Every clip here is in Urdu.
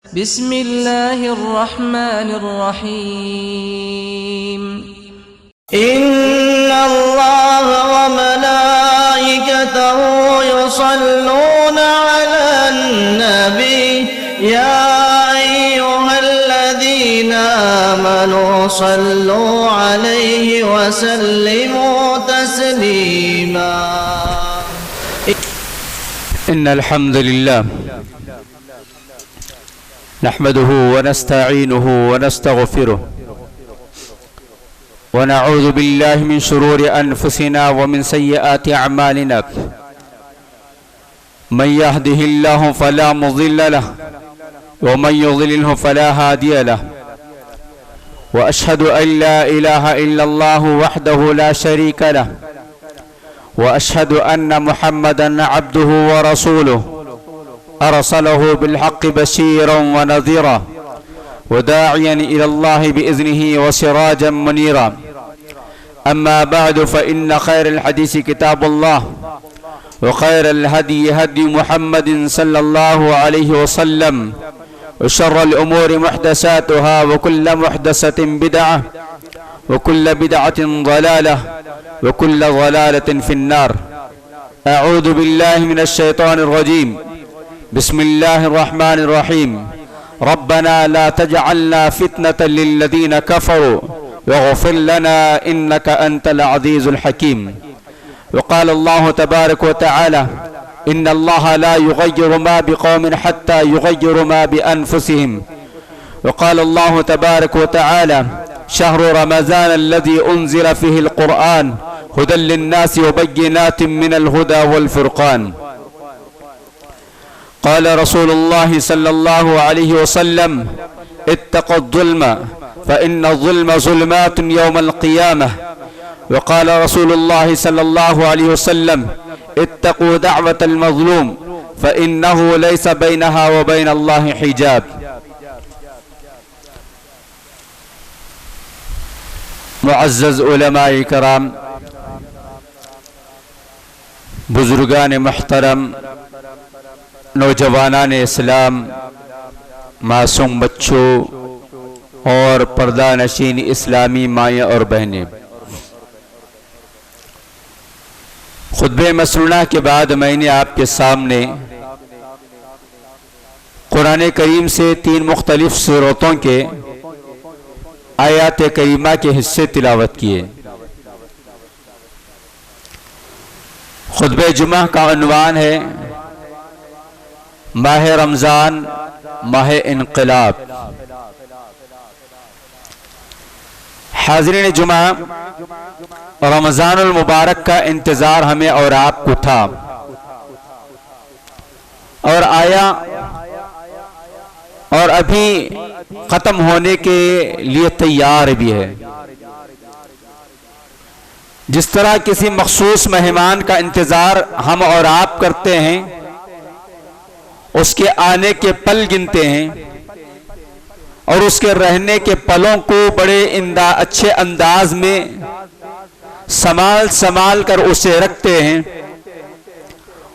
بسم الله الرحمن الرحيم إن الله وملائكته يصلون على النبي يا أيها الذين آمنوا صلوا عليه وسلموا تسليما. إن الحمد لله نحمده ونستعينه ونستغفره ونعوذ بالله من شرور أنفسنا ومن سيئات أعمالنا. من يهده الله فلا مضل له ومن يضلله فلا هادي له. وأشهد أن لا إله إلا الله وحده لا شريك له وأشهد أن محمدا عبده ورسوله أرسله بالحق بشيرا ونذيرا وداعيا إلى الله بإذنه وسراجا منيرا. أما بعد فإن خير الحديث كتاب الله وخير الهدي هدي محمد صلى الله عليه وسلم وشر الأمور محدثاتها وكل محدثة بدعة وكل بدعة ضلالة وكل ضلالة في النار. أعوذ بالله من الشيطان الرجيم. بسم الله الرحمن الرحيم. ربنا لا تجعلنا فتنة للذين كفروا واغفر لنا إنك أنت العزيز الحكيم. وقال الله تبارك وتعالى إن الله لا يغير ما بقوم حتى يغيروا ما بأنفسهم. وقال الله تبارك وتعالى شهر رمضان الذي أنزل فيه القرآن هدى للناس وبينات من الهدى والفرقان. قال رسول الله صلى الله عليه وسلم اتقوا الظلم فإن الظلم ظلمات يوم القيامة. وقال رسول الله صلى الله عليه وسلم اتقوا دعوة المظلوم فإنه ليس بينها وبين الله حجاب. معزز علماء کرام، بزرگان محترم، نوجوانان اسلام، معصوم بچوں اور پردہ نشین اسلامی مائیں اور بہنیں، خطبہ مسنونہ کے بعد میں نے آپ کے سامنے قرآن کریم سے 3 مختلف سورتوں کے آیات کریمہ کے حصے تلاوت کیے. خطبہ جمعہ کا عنوان ہے ماہ رمضان ماہ انقلاب. حاضرین جمعہ، رمضان المبارک کا انتظار ہمیں اور آپ کو تھا اور آیا اور ابھی ختم ہونے کے لیے تیار بھی ہے. جس طرح کسی مخصوص مہمان کا انتظار ہم اور آپ کرتے ہیں، اس کے آنے کے پل گنتے ہیں اور اس کے رہنے کے پلوں کو بڑے اچھے انداز میں سنبھال کر اسے رکھتے ہیں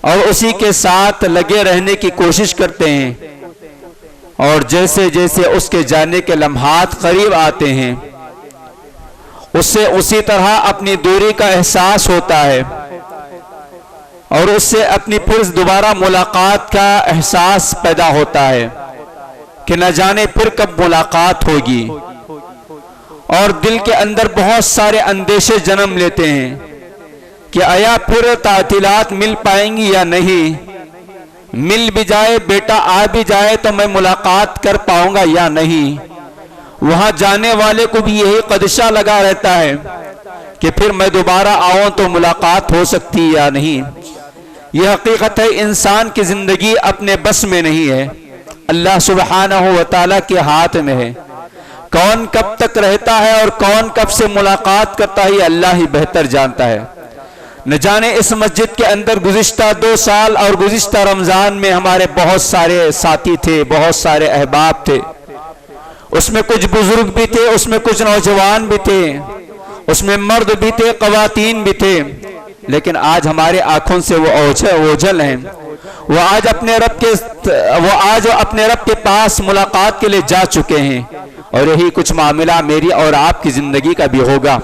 اور اسی کے ساتھ لگے رہنے کی کوشش کرتے ہیں، اور جیسے جیسے اس کے جانے کے لمحات قریب آتے ہیں اس سے اسی طرح اپنی دوری کا احساس ہوتا ہے اور اس سے اپنی پھر دوبارہ ملاقات کا احساس پیدا ہوتا ہے کہ نہ جانے پھر کب ملاقات ہوگی، اور دل کے اندر بہت سارے اندیشے جنم لیتے ہیں کہ آیا پھر تعطیلات مل پائیں گی یا نہیں، مل بھی جائے، بیٹا آ بھی جائے تو میں ملاقات کر پاؤں گا یا نہیں. وہاں جانے والے کو بھی یہی خدشہ لگا رہتا ہے کہ پھر میں دوبارہ آؤں تو ملاقات ہو سکتی یا نہیں. یہ حقیقت ہے، انسان کی زندگی اپنے بس میں نہیں ہے، اللہ سبحانہ و تعالیٰ کے ہاتھ میں ہے. کون کب تک رہتا ہے اور کون کب سے ملاقات کرتا ہے، یہ اللہ ہی بہتر جانتا ہے. نہ جانے اس مسجد کے اندر گزشتہ 2 سال اور گزشتہ رمضان میں ہمارے بہت سارے ساتھی تھے، بہت سارے احباب تھے. اس میں کچھ بزرگ بھی تھے، اس میں کچھ نوجوان بھی تھے، اس میں مرد بھی تھے، خواتین بھی تھے. لیکن آج ہمارے آنکھوں سے وہ اوجھل ہیں. وہ آج اپنے رب کے پاس ملاقات کے لیے جا چکے ہیں، اور یہی کچھ معاملہ میری اور آپ کی زندگی کا بھی ہوگا.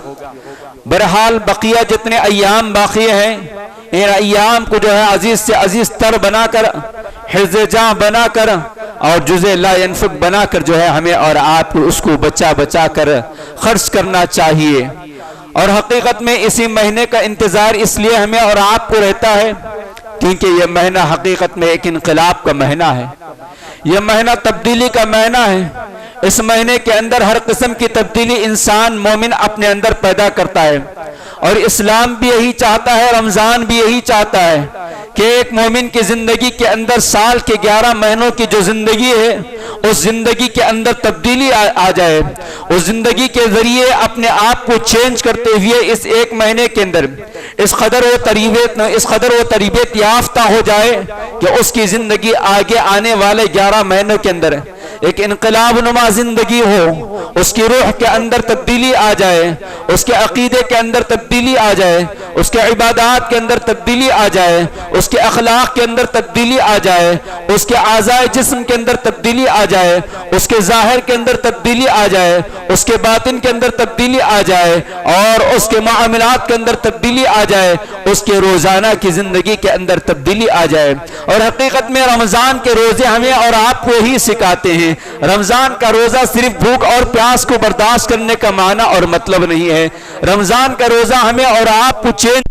بہرحال بقیہ جتنے ایام باقی ہیں، ان ایام کو جو ہے عزیز سے عزیز تر بنا کر، حرز جاں بنا کر، اور جزء لا ينفق بنا کر جو ہے ہمیں اور آپ کو اس کو بچا کر خرچ کرنا چاہیے. اور حقیقت میں اسی مہینے کا انتظار اس لیے ہمیں اور آپ کو رہتا ہے کیونکہ یہ مہینہ حقیقت میں ایک انقلاب کا مہینہ ہے. یہ مہینہ تبدیلی کا مہینہ ہے. اس مہینے کے اندر ہر قسم کی تبدیلی انسان مومن اپنے اندر پیدا کرتا ہے، اور اسلام بھی یہی چاہتا ہے، رمضان بھی یہی چاہتا ہے کہ ایک مومن کی زندگی کے اندر سال کے 11 مہینوں کی جو زندگی ہے اس زندگی کے اندر تبدیلی آ جائے. اس زندگی کے ذریعے اپنے آپ کو چینج کرتے ہوئے اس ایک مہینے کے اندر اس قدر وہ تربیت یافتہ ہو جائے کہ اس کی زندگی آگے آنے والے 11 مہینوں کے اندر ایک انقلاب نما زندگی ہو. اس کی روح کے اندر تبدیلی آ جائے، اس کے عقیدے کے اندر تبدیلی آ جائے، اس کے عبادات کے اندر تبدیلی آ جائے، اس کے اخلاق کے اندر تبدیلی آ جائے، اس کے اعضاء جسم کے اندر تبدیلی آ جائے، اس کے ظاہر کے اندر تبدیلی آ جائے، اس کے باطن کے اندر تبدیلی آ جائے، اور اس کے معاملات کے اندر تبدیلی آ جائے، اس کے روزانہ کی زندگی کے اندر تبدیلی آ جائے. اور حقیقت میں رمضان کے روزے ہمیں اور آپ کو یہی سکھاتے ہیں. رمضان کا روزہ صرف بھوک اور پیاس کو برداشت کرنے کا معنی اور مطلب نہیں ہے. رمضان کا روزہ ہمیں اور آپ کو چینج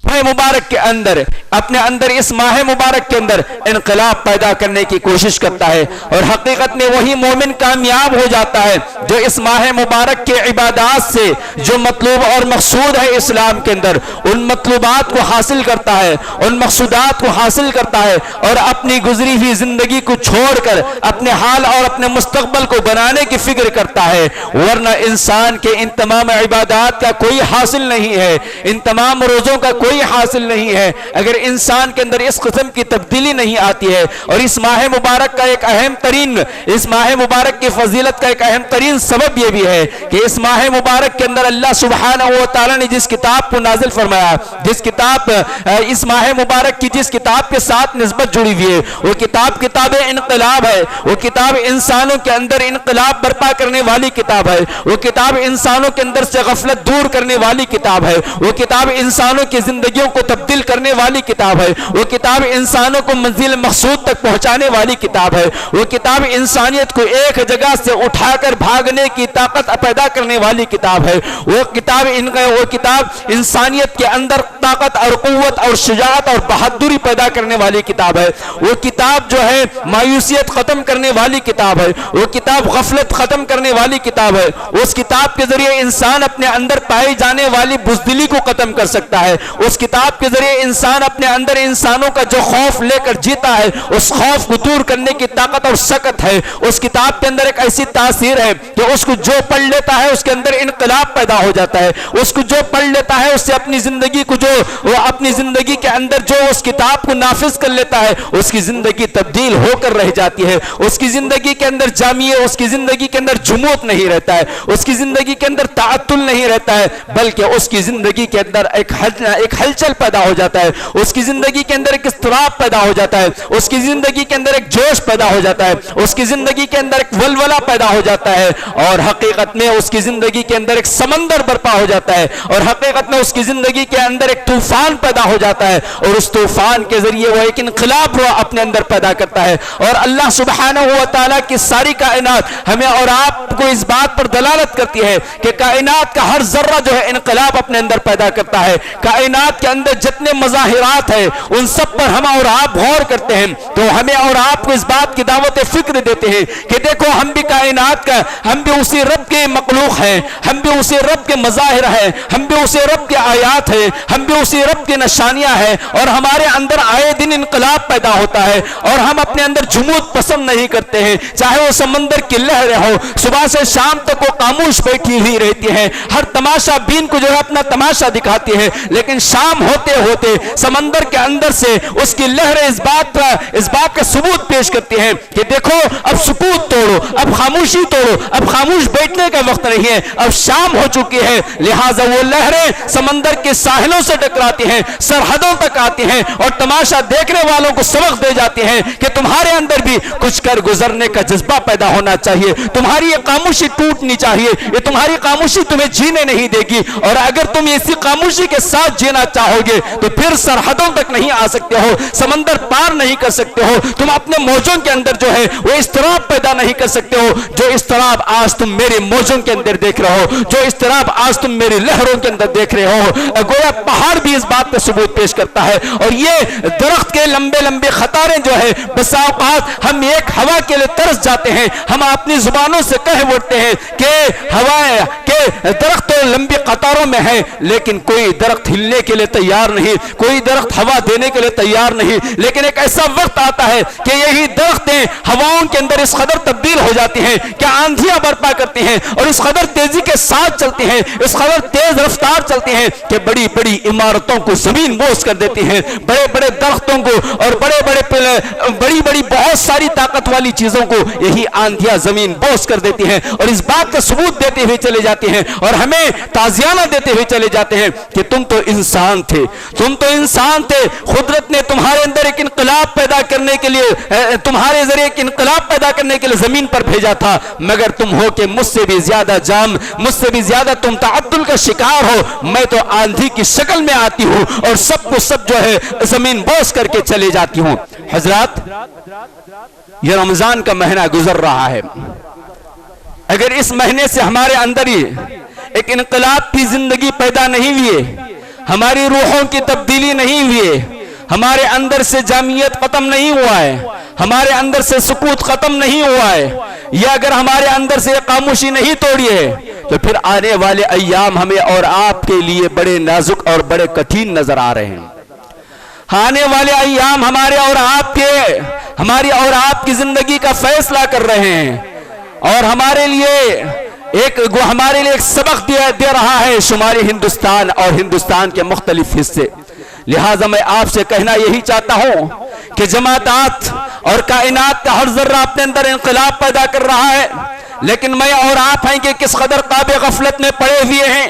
ماہ مبارک کے اندر، اپنے اندر اس ماہ مبارک کے اندر انقلاب پیدا کرنے کی کوشش کرتا ہے. اور حقیقت میں وہی مومن کامیاب ہو جاتا ہے جو اس ماہ مبارک کے عبادات سے جو مطلوب اور مقصود ہے اسلام کے اندر، ان مطلوبات کو حاصل کرتا ہے، ان مقصودات کو حاصل کرتا ہے، اور اپنی گزری ہوئی زندگی کو چھوڑ کر اپنے حال اور اپنے مستقبل کو بنانے کی فکر کرتا ہے. ورنہ انسان کے ان تمام عبادات کا کوئی حاصل نہیں ہے، ان تمام روزوں کا کوئی حاصل نہیں ہے اگر انسان کے اندر اس قسم کی تبدیلی نہیں آتی ہے. اور اس ماہ مبارک کا ایک اہم ترین، اس ماہ مبارک کی فضیلت کا ایک اہم ترین سبب یہ بھی ہے کہ اس ماہ مبارک کے اندر اللہ سبحانہ و تعالی نے جس کتاب کو نازل فرمایا، جس کتاب اس ماہ مبارک کی جس کتاب کے ساتھ نسبت جڑی ہوئی ہے، وہ کتاب انقلاب ہے. وہ کتاب انسانوں کے اندر انقلاب برپا کرنے والی کتاب ہے. وہ کتاب انسانوں کے اندر سے غفلت دور کرنے والی کتاب ہے. وہ کتاب انسانوں کی زندگیوں کو تبدیل کرنے والی کتاب ہے. وہ کتاب انسانوں کو منزل مقصود تک پہنچانے والی کتاب ہے. وہ کتاب انسانیت کو ایک جگہ سے اٹھا کر بھاگنے کی طاقت پیدا کرنے والی کتاب ہے. وہ کتاب انسانیت کے اندر طاقت اور قوت اور شجاعت اور بہادری پیدا کرنے والی کتاب ہے. وہ کتاب جو ہے مایوسیت ختم کرنے والی کتاب ہے. وہ کتاب غفلت ختم کرنے والی کتاب ہے. اس کتاب کے ذریعے انسان اپنے اندر پائی جانے والی بزدلی کو ختم کر سکتا ہے. اس کتاب کے ذریعے انسان اپنے اندر انسانوں کا جو خوف لے کر جیتا ہے اس خوف کو دور کرنے کی طاقت اور سکت ہے. اس کتاب کے اندر ایک ایسی تاثیر ہے کہ اس کو جو پڑھ لیتا ہے اس کے اندر انقلاب پیدا ہو جاتا ہے. اس کو جو پڑھ لیتا ہے اس سے اپنی زندگی کو اپنی زندگی کے اندر جو اس کتاب کو نافذ کر لیتا ہے اس کی زندگی تبدیل ہو کر رہ جاتی ہے. اس کی زندگی کے اندر جامعہ، اس کی زندگی کے اندر جمود نہیں رہتا ہے، اس کی زندگی کے اندر تعطل نہیں رہتا ہے، بلکہ اس کی زندگی کے اندر ایک ہلچل پیدا ہو جاتا ہے. اس کی زندگی کے اندر ایک اضطراب پیدا ہو جاتا ہے. اس کی زندگی کے اندر ایک جوش پیدا ہو جاتا ہے. اس کی زندگی کے اندر ایک ولولہ پیدا ہو جاتا ہے، اور حقیقت میں اس کی زندگی کے اندر ایک سمندر برپا ہو جاتا ہے، اور حقیقت میں اس کی زندگی کے اندر ایک طوفان پیدا ہو جاتا ہے، اور اس طوفان کے ذریعے وہ ایک انقلاب اپنے اندر پیدا کرتا ہے. اور اللہ سبحانہ و تعالیٰ کی ساری کائنات ہمیں اور آپ کو اس بات پر دلالت کرتی ہے کہ کائنات کا ہر ذرہ جو ہے انقلاب اپنے اندر پیدا کرتا ہے. کائنات کے اندر جتنے مظاہرات ہیں ان سب پر ہم اور آپ غور کرتے ہیں تو ہمیں اور آپ کو اس بات کی دعوت فکر دیتے ہیں کہ دیکھو ہم بھی کائنات کا، ہم بھی اسی رب کے مخلوق ہیں، ہم بھی اسی رب کے مظاہر ہیں، ہم بھی اسی رب کے آیات ہیں، ہم بھی اسی رب کی نشانیاں ہیں، اور ہمارے اندر آئے دن انقلاب پیدا ہوتا ہے. اور ہم اپنے اندر جمود پسند نہیں کرتے ہیں، چاہے وہ سمندر کی لہریں ہو، صبح سے شام تک وہ خاموش بیٹھی ہوئی رہتی ہیں، ہر تماشا بین کو جو ہے اپنا تماشا دکھاتی ہے، لیکن شام شام ہوتے ہوتے سمندر کے اندر سے اس کی لہریں اس بات کا ثبوت پیش کرتی ہیں کہ دیکھو اب سکوت توڑو، اب خاموشی توڑو، اب خاموش بیٹھنے کا وقت نہیں ہے، اب شام ہو چکی ہے، لہٰذا وہ لہریں سمندر کے ساحلوں سے ٹکراتی ہیں، سرحدوں تک آتی ہیں اور تماشا دیکھنے والوں کو سبق دے جاتی ہیں کہ تمہارے اندر بھی کچھ کر گزرنے کا جذبہ پیدا ہونا چاہیے، تمہاری یہ خاموشی ٹوٹنی چاہیے، یہ تمہاری خاموشی تمہیں جینے نہیں دے گی، اور اگر تم اسی خاموشی کے ساتھ جینا چاہو گے تو پھر سرحدوں تک نہیں آ سکتے ہو، سمندر پار نہیں کر سکتے ہو، تم اپنے موجوں کے اندر جو ہے وہ اضطراب پیدا نہیں کر سکتے ہو جو اضطراب آج تم میرے موجوں کے اندر دیکھ رہے ہو، جو اضطراب آج تم میری لہروں کے اندر دیکھ رہے ہو۔ گویا پہاڑ بھی اس بات کا ثبوت پیش کرتا ہے، اور یہ درخت کے لمبے لمبے قطاریں جو ہے بسا اوقات ہم ایک ہوا کے لیے ترس جاتے ہیں، ہم اپنی زبانوں سے کہہ اٹھتے ہیں کہ ہوائیں کہ درخت تو لمبی قطاروں میں ہے لیکن کوئی درخت ہلنے کے لیے تیار نہیں، کوئی درخت ہوا دینے کے لیے تیار نہیں، لیکن ایک ایسا وقت آتا ہے کہ یہی درختیں ہواؤں کے اندر اس قدر تبدیل ہو جاتی ہیں کہ آندھیاں برپا کرتی ہیں اور اس قدر تیزی کے ساتھ چلتی ہیں، اس قدر تیز رفتار چلتی ہیں کہ بڑی بڑی عمارتوں کو زمین بوس کر دیتی ہیں، بڑے بڑے درختوں کو اور بڑی بڑی بہت ساری طاقت والی چیزوں کو یہی آندھیاں زمین بوس کر دیتی ہیں اور اس بات کا ثبوت دیتے ہوئے چلے جاتے ہیں اور ہمیں تعزیانہ دیتے ہوئے چلے جاتے ہیں کہ تم تو انسان تھے، تم تو انسان تھے، قدرت نے تمہارے اندر ایک انقلاب پیدا کرنے کے لیے، تمہارے ذریعے ایک انقلاب پیدا کرنے کے لیے زمین پر بھیجا تھا، مگر تم ہو کہ مجھ سے بھی زیادہ جام، مجھ سے بھی زیادہ تم تعدل کا شکار ہو، میں تو آندھی کی شکل میں آتی ہوں اور سب کو سب جو ہے زمین بوس کر کے چلے جاتی ہوں۔ حضرات، یہ رمضان کا مہینہ گزر رہا ہے، اگر اس مہینے سے ہمارے اندر ہی ایک انقلاب کی زندگی پیدا نہیں ہوئی، ہماری روحوں کی تبدیلی نہیں ہوئی، ہمارے اندر سے جامعیت ختم نہیں ہوا ہے، ہمارے اندر سے سکوت ختم نہیں ہوا ہے، یا اگر ہمارے اندر سے خاموشی نہیں توڑی ہے تو پھر آنے والے ایام ہمیں اور آپ کے لیے بڑے نازک اور بڑے کٹھین نظر آ رہے ہیں۔ آنے والے ایام ہماری اور آپ کی زندگی کا فیصلہ کر رہے ہیں اور ہمارے لیے ایک سبق دے رہا ہے شمالی ہندوستان اور ہندوستان کے مختلف حصے۔ لہٰذا میں آپ سے کہنا یہی چاہتا ہوں کہ جماعتات اور کائنات کا ہر ذرہ اپنے اندر انقلاب پیدا کر رہا ہے، لیکن میں اور آپ ہیں کہ کس قدر تاب غفلت میں پڑے ہوئے ہیں،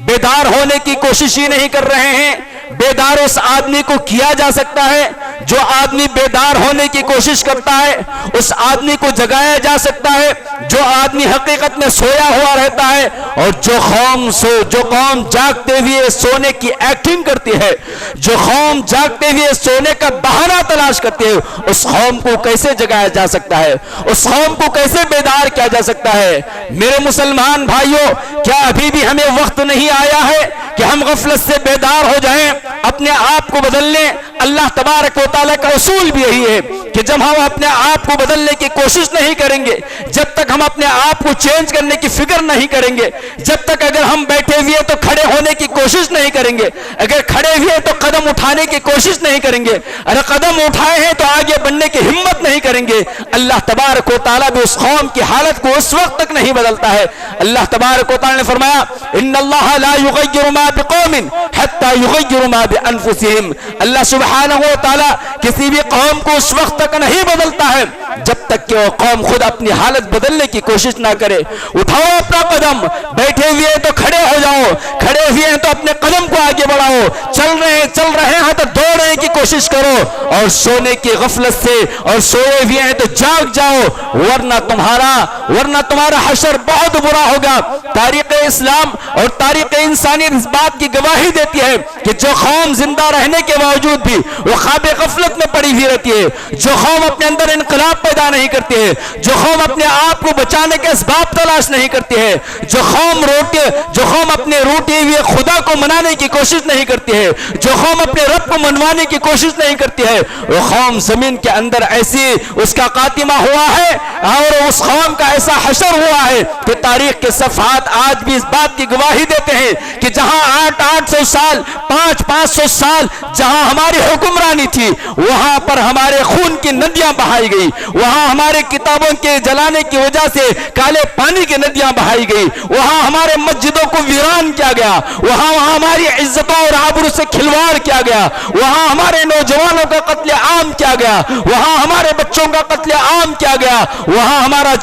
بیدار ہونے کی کوشش ہی نہیں کر رہے ہیں۔ بیدار اس آدمی کو کیا جا سکتا ہے جو آدمی بیدار ہونے کی کوشش کرتا ہے، اس آدمی کو جگایا جا سکتا ہے جو آدمی حقیقت میں سویا ہوا رہتا ہے، اور جو قوم جاگتے ہوئے سونے کی ایکٹنگ کرتی ہے، جو قوم جاگتے ہوئے سونے کا بہانہ تلاش کرتی ہے، اس قوم کو کیسے جگایا جا سکتا ہے، اس قوم کو کیسے بیدار کیا جا سکتا ہے؟ میرے مسلمان بھائیوں، کیا ابھی بھی ہمیں وقت نہیں آیا ہے کہ ہم غفلت سے بیدار ہو جائیں، اپنے آپ کو بدل لیں؟ اللہ تبارک و تعالیٰ کا اصول بھی یہی ہے کہ جب ہم اپنے آپ کو بدلنے کی کوشش نہیں کریں گے، جب تک ہم اپنے آپ کو چینج کرنے کی فکر نہیں کریں گے، جب تک اگر ہم بیٹھے ہوئے تو کھڑے ہونے کی کوشش نہیں کریں گے، اگر کھڑے ہوئے تو قدم اٹھانے کی کوشش نہیں کریں گے، اگر قدم اٹھائے ہیں تو آگے بڑھنے کی ہمت نہیں کریں گے، اللہ تبارک و تعالیٰ بھی اس قوم کی حالت کو اس وقت تک نہیں بدلتا ہے۔ اللہ تبارک و تعالیٰ نے فرمایا ان اللہ لا یغیر ما بقوم حتی یغیر ما بانفسہم، اللہ سبحانہ و تعالیٰ کسی بھی قوم کو اس وقت تک نہیں بدلتا ہے جب تک کہ وہ قوم خود اپنی حالت بدلنے کی کوشش نہ کرے۔ اٹھاؤ اپنا قدم، بیٹھے ہوئے تو کھڑے ہو جاؤ، کھڑے ہوئے ہیں تو اپنے قدم کو آگے بڑھاؤ، چل رہے ہیں تو دوڑنے کی کوشش کرو، اور سونے کی غفلت سے اور سوئے ہوئے ہیں تو جاگ جاؤ، ورنہ تمہارا حشر بہت برا ہوگا۔ تاریخ اسلام اور تاریخ انسانیت اس بات کی گواہی دیتی ہے کہ جو قوم زندہ رہنے کے باوجود بھی وہ خواب غفلت میں پڑی ہوئی رہتی ہے، جو قوم اپنے اندر انقلاب پیدا نہیں کرتی ہے، جو قوم اپنے آپ کو بچانے کے اسباب تلاش نہیں کرتی ہے، جو قوم اپنے روٹے ہوئے خدا کو منانے کی کوشش نہیں کرتی ہے، جو قوم اپنے رب کو منوانے کی کوشش نہیں کرتی ہے، وہ قوم زمین کے اندر ایسی اس کا خاتمہ ہوا ہے اور اس قوم کا ایسا حشر ہوا ہے کہ تاریخ کے صفحات آج بھی اس بات کی گواہی دیتے ہیں کہ جہاں 800 سال 500 سال جہاں ہماری حکمرانی تھی، وہاں پر ہمارے خون کی ندیاں بہائی گئی، وہاں ہمارے کتابوں کے جلانے کی وجہ سے کالے پانی کی ندیاں بہائی گئی، وہاں ہمارے مسجدوں کو ویران کیا گیا، وہاں ہماری عزتوں اور آبرو سے کھلواڑ کیا گیا، وہاں ہمارے نوجوانوں کا قتل عام کیا گیا، وہاں ہمارے بچوں کا قتل عام کیا گیا، وہاں ہمارا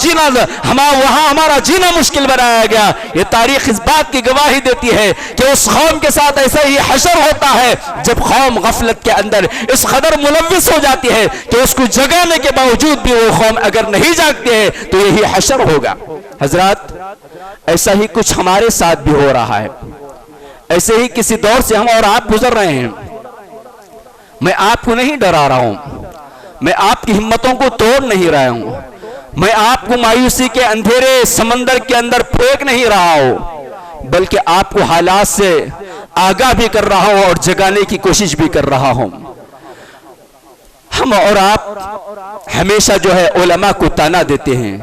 جینا مشکل بنایا گیا۔ یہ تاریخ اس بات کی گواہی دیتی ہے کہ اس قوم کے ساتھ ایسا ہی حشر ہوتا ہے جب قوم غفلت کے اندر اس قدر ملوث ہو جاتی ہے کہ اس کو جگانے کے باوجود بھی وہ قوم اگر نہیں جاگتے ہیں تو یہی حشر ہوگا۔ حضرات، ایسا ہی کچھ ہمارے ساتھ بھی ہو رہا ہے، ایسے ہی کسی دور سے ہم اور آپ گزر رہے ہیں۔ میں آپ کو نہیں ڈرا رہا ہوں، میں آپ کی ہمتوں کو توڑ نہیں رہا ہوں، میں آپ کو مایوسی کے اندھیرے سمندر کے اندر پھینک نہیں رہا ہوں، بلکہ آپ کو حالات سے آگاہ بھی کر رہا ہوں اور جگانے کی کوشش بھی کر رہا ہوں۔ ہم اور آپ ہمیشہ جو ہے علماء کو تانا دیتے ہیں،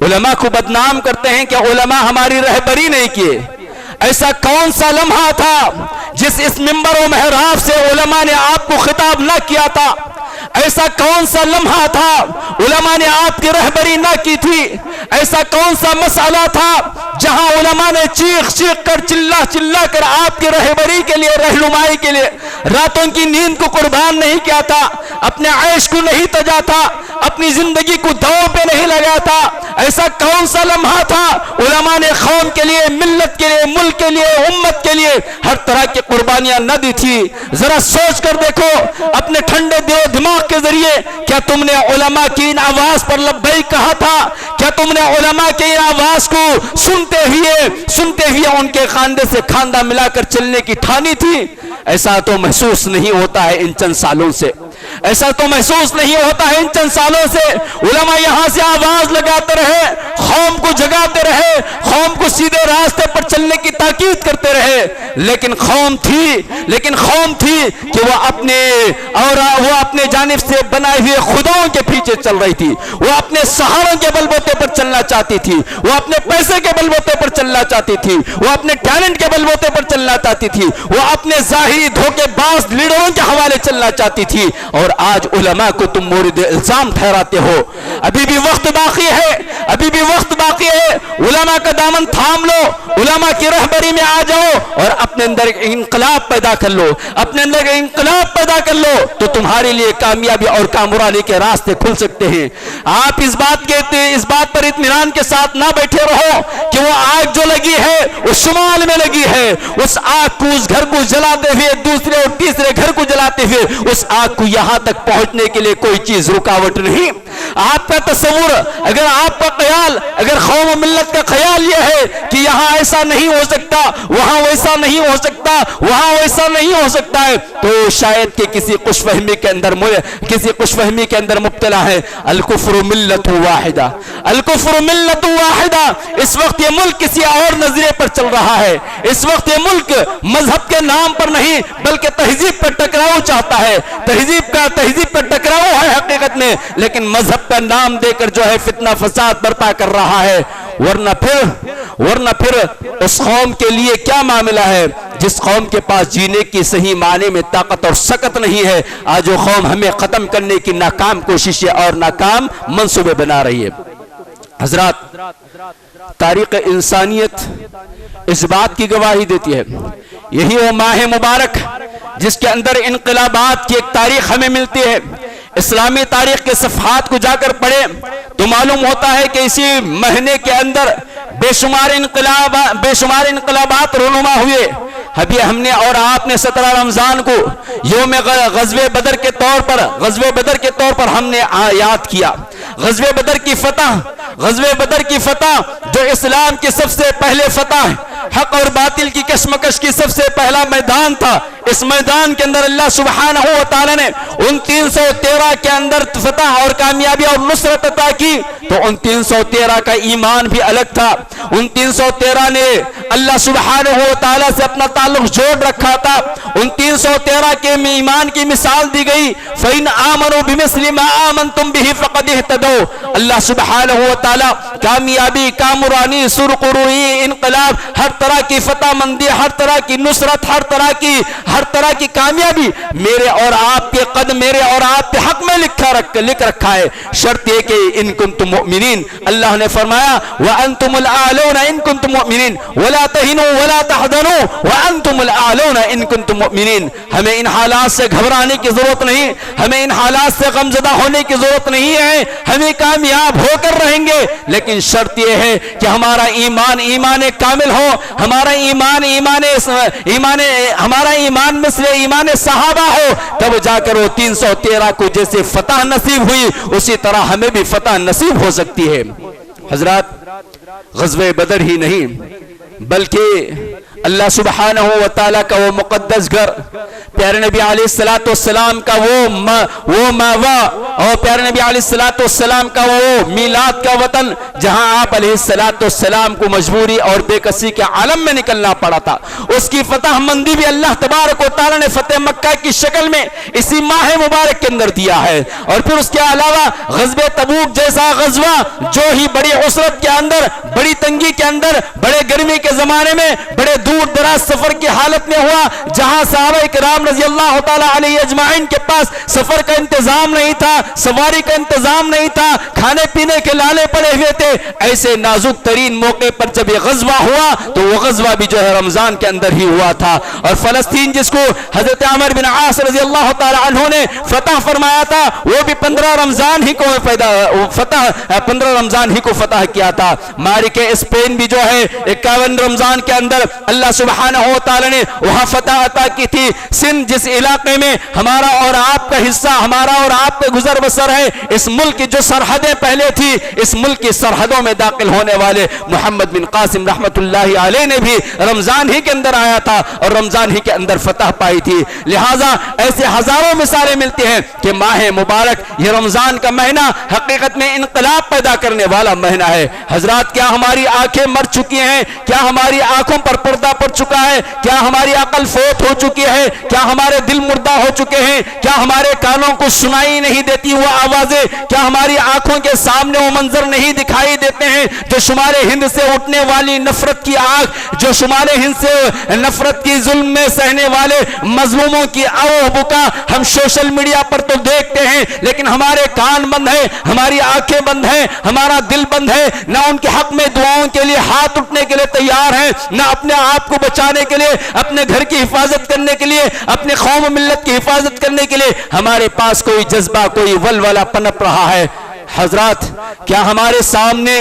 علماء کو بدنام کرتے ہیں کہ علماء ہماری رہبری نہیں کیے۔ ایسا کون سا لمحہ تھا جس اس منبر و محراب سے علماء نے آپ کو خطاب نہ کیا تھا؟ ایسا کون سا لمحہ تھا علماء نے آپ کی رہبری نہ کی تھی؟ ایسا کون سا مسئلہ تھا جہاں علماء نے چیخ چیخ کر چلا کر آپ کی رہبری کے لیے، رہنمائی کے لیے راتوں کی نیند کو قربان نہیں کیا تھا، اپنے عیش کو نہیں تجا تھا، اپنی زندگی کو داؤ پہ نہیں لگا تھا؟ ایسا کون سا لمحہ تھا علماء نے قوم کے لیے، ملت کے لیے، ملک کے لیے، امت کے لیے ہر طرح کی قربانیاں نہ دی تھی؟ ذرا سوچ کر دیکھو اپنے ٹھنڈے دل و دماغ کے ذریعے، کیا تم نے علماء کی ان آواز پر لبیک کہا تھا؟ کیا تم نے علماء کی ان آواز کو سنتے ہوئے ان کے خاندے سے کھاندہ ملا کر چلنے کی ٹھانی تھی؟ ایسا تو محسوس نہیں ہوتا ہے ان چند سالوں سے، ایسا تو محسوس نہیں ہوتا ہے ان چند سالوں سے۔ علماء یہاں سے آواز لگاتے رہے، قوم کو جگاتے رہے، قوم کو سیدھے راستے پر چلنے کی تاکید کرتے رہے، لیکن قوم تھی کہ وہ اپنے جانب سے بنائے ہوئے خداؤں کے پیچھے چل رہی تھی، وہ اپنے سہاروں کے بل بوتے پر چلنا چاہتی تھی، وہ اپنے پیسے کے بل بوتے پر چلنا چاہتی تھی، وہ اپنے ٹیلنٹ کے بل بوتے پر چلنا چاہتی تھی، وہ اپنے ظاہری دھوکے باز لیڈروں کے حوالے چلنا چاہتی تھی، اور آج علماء کو تم مورد الزام ٹھہراتے ہو۔ ابھی بھی وقت باقی ہے، علماء کا دامن تھام لو، علماء کی رہبری میں آ جاؤ اور اپنے اندر ایک انقلاب پیدا کر لو، تو تمہارے لیے کامیابی اور کامرانی کے راستے کھل سکتے ہیں۔ آپ اس بات پر اطمینان کے ساتھ نہ بیٹھے رہو کہ وہ آگ جو لگی ہے وہ شمال میں لگی ہے، اس آگ کو، اس گھر کو جلاتے ہوئے، دوسرے اور تیسرے گھر کو جلاتے ہوئے اس آگ کو یہاں تک پہنچنے کے لیے کوئی چیز رکاوٹ نہیں۔ آپ کا تصور، اگر آپ کا خیال، اگر قوم و ملت کا خیال یہ ہے کہ یہاں ایسا نہیں ہو سکتا، وہاں ویسا نہیں ہو سکتا، وہاں ویسا نہیں ہو سکتا ہے، تو شاید کہ کسی خوش فہمی کے اندر مبتلا ہے۔ الکفر ملت واحدہ، الکفر ملت واحدہ۔ اس وقت یہ ملک کسی اور نظریے پر چل رہا ہے، اس وقت یہ ملک مذہب کے نام پر نہیں بلکہ تہذیب پر ٹکراؤ چاہتا ہے، تہذیب پر ٹکراؤ ہے حقیقت میں، لیکن مذہب کا نام دے کر جو ہے فتنہ فساد برپا کر رہا ہے۔ ورنہ پھر اس قوم کے لیے کیا معاملہ ہے جس قوم کے پاس جینے کی صحیح معنی میں طاقت اور سکت نہیں ہے؟ آج وہ قوم ہمیں ختم کرنے کی ناکام کوششیں اور ناکام منصوبے بنا رہی ہے۔ حضرات، تاریخ انسانیت اس بات کی گواہی دیتی ہے، یہی وہ ماہ مبارک جس کے اندر انقلابات کی ایک تاریخ ہمیں ملتی ہے۔ اسلامی تاریخ کے صفحات کو جا کر پڑھیں تو معلوم ہوتا ہے کہ اسی مہینے کے اندر بے شمار انقلابات رونما ہوئے۔ ابھی ہم نے اور آپ نے 17 رمضان کو یوم غزوہ بدر کے طور پر ہم نے یاد کیا۔ غزوہ بدر کی فتح جو اسلام کی سب سے پہلے فتح، حق اور باطل کی کشمکش کی سب سے پہلا میدان تھا۔ اس میدان کے اندر اللہ سبحانہ و تعالی نے ان 313 کے اندر فتح اور کامیابی اور نصرت عطا کی، تو ان 313 کا ایمان بھی الگ تھا۔ ان 313 نے اللہ سبحانہ و تعالی سے اپنا تعلق جوڑ رکھا تھا۔ ان 313 کے ایمان کی مثال دی گئی، فَإِنْ آمَنُوا بِمِثْلِ مَا آمَنْتُمْ بِهِ فَقَدْ اهْتَدَوْا۔ اللہ سبحانہ و تعالی کامیابی، کامرانی، سرخروئی، انقلاب، ہر طرح کی فتح مندی، ہر طرح کی نصرت، ہر طرح کی کامیابی میرے اور آپ کے قدم، میرے اور آپ کے حق میں لکھ رکھا ہے. شرط یہ کہ ان کنتم مؤمنین، اللہ نے فرمایا وانتم الاعلون ان کنتم مؤمنین ولا تهنوا ولا تحزنوا وانتم الاعلون ان کنتم مؤمنین. ہمیں ان حالات سے گھبرانے کی ضرورت نہیں، ہمیں ان حالات سے غمزدہ ہونے کی ضرورت نہیں ہے، ہمیں کامیاب ہو کر رہیں گے. لیکن شرط یہ ہے کہ ہمارا ایمان کامل ہو، ہمارا ایمان مثل ایمان صحابہ ہو، تب جا کر وہ 313 کو جیسے فتح نصیب ہوئی اسی طرح ہمیں بھی فتح نصیب ہو سکتی ہے. حضرات، غزوہ بدر ہی نہیں بلکہ اللہ سبحانہ و تعالیٰ کا وہ مقدس گھر، پیارے نبی علیہ السلام کا وہ ماوا اور پیارے نبی علیہ السلام کا وہ میلاد کا وطن، جہاں آپ علیہ السلام کو مجبوری اور بے کسی کے عالم میں نکلنا پڑا تھا، اس کی فتح مندی بھی اللہ تبارک و تعالیٰ نے فتح مکہ کی شکل میں اسی ماہ مبارک کے اندر دیا ہے. اور پھر اس کے علاوہ غزوہ تبوک جیسا غزوہ جو ہی بڑی عسرت کے اندر، بڑی تنگی کے اندر، بڑے گرمی کے زمانے میں، بڑے دور دراز سفر کی حالت میں ہوا، جہاں صحابہ کرام رضی اللہ تعالی علیہ اجمعین کے پاس سفر کا انتظام نہیں تھا، سواری کا انتظام نہیں تھا، کھانے پینے کے لالے پڑے ہوئے تھے. ایسے نازک ترین موقع پر جب یہ غزوہ ہوا تو وہ غزوہ بھی جو ہے رمضان کے اندر ہی ہوا تھا. اور فلسطین جس کو حضرت عمر بن عاص رضی اللہ تعالی عنہ نے فتح فرمایا تھا، وہ بھی 15 رمضان ہی کو فتح کیا تھا. مارک اسپین بھی جو ہے 51 رمضان کے اندر اللہ سبحانہ و تعالی نے وہاں فتح عطا کی تھی. سندھ جس علاقے میں ہمارا اور آپ کا حصہ، ہمارا اور آپ کا گزر بسر ہے، اس ملک کی جو سرحدیں پہلے تھی، اس ملک کی سرحدوں میں داخل ہونے والے محمد بن قاسم رحمت اللہ علیہ نے بھی رمضان ہی کے اندر آیا تھا اور رمضان ہی کے اندر فتح پائی تھی. لہٰذا ایسے ہزاروں مثالیں ملتی ہیں کہ ماہ مبارک یہ رمضان کا مہینہ حقیقت میں انقلاب پیدا کرنے والا مہینہ ہے. حضرات، کیا ہماری آنکھیں مر چکی ہیں؟ کیا ہماری آنکھوں پر پردہ پڑ چکا ہے؟ کیا ہماری عقل فوت ہو چکی ہے؟ کیا ہمارے دل مردہ ہو چکے ہیں؟ کیا ہمارے کانوں کو سنائی نہیں دیتی وہ آوازیں؟ کیا ہماری آنکھوں کے سامنے وہ منظر نہیں دکھائی دیتے ہیں جو شمال ہند سے اٹھنے والی نفرت کی آگ، جو شمال ہند سے نفرت کی ظلم میں سہنے والے مظلوموں کی آہ بکا ہم سوشل میڈیا پر تو دیکھتے ہیں، لیکن ہمارے کان بند ہیں، ہماری آنکھیں بند ہیں، ہمارا دل بند ہے، نہ ان کے حق میں دعاؤں کے لیے ہاتھ اٹھنے کے لیے تیار ہیں، نہ اپنے آپ کو بچانے کے لیے، اپنے گھر کی حفاظت کرنے کے لیے، اپنے قوم و ملت کی حفاظت کرنے کے لیے ہمارے پاس کوئی جذبہ، کوئی ولولہ پنپ رہا ہے. حضرات، کیا ہمارے سامنے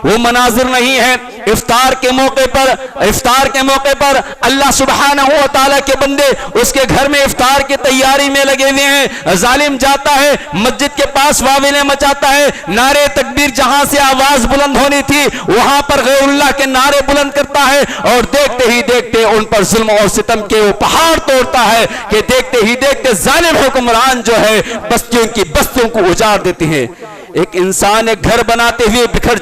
وہ مناظر نہیں ہے؟ افطار کے موقع پر اللہ سبحانہ و تعالیٰ کے بندے اس کے گھر میں افطار کی تیاری میں لگے ہوئے ہیں. ظالم جاتا ہے مسجد کے پاس واولیں مچاتا ہے، نعرے تکبیر جہاں سے آواز بلند ہونی تھی وہاں پر غیر اللہ کے نعرے بلند کرتا ہے، اور دیکھتے ہی دیکھتے ان پر ظلم اور ستم کے وہ پہاڑ توڑتا ہے کہ دیکھتے ہی دیکھتے ظالم حکمران جو ہے بستیوں کو اجاڑ دیتے ہیں. ایک انسان ایک گھر بناتے ہوئے بکھر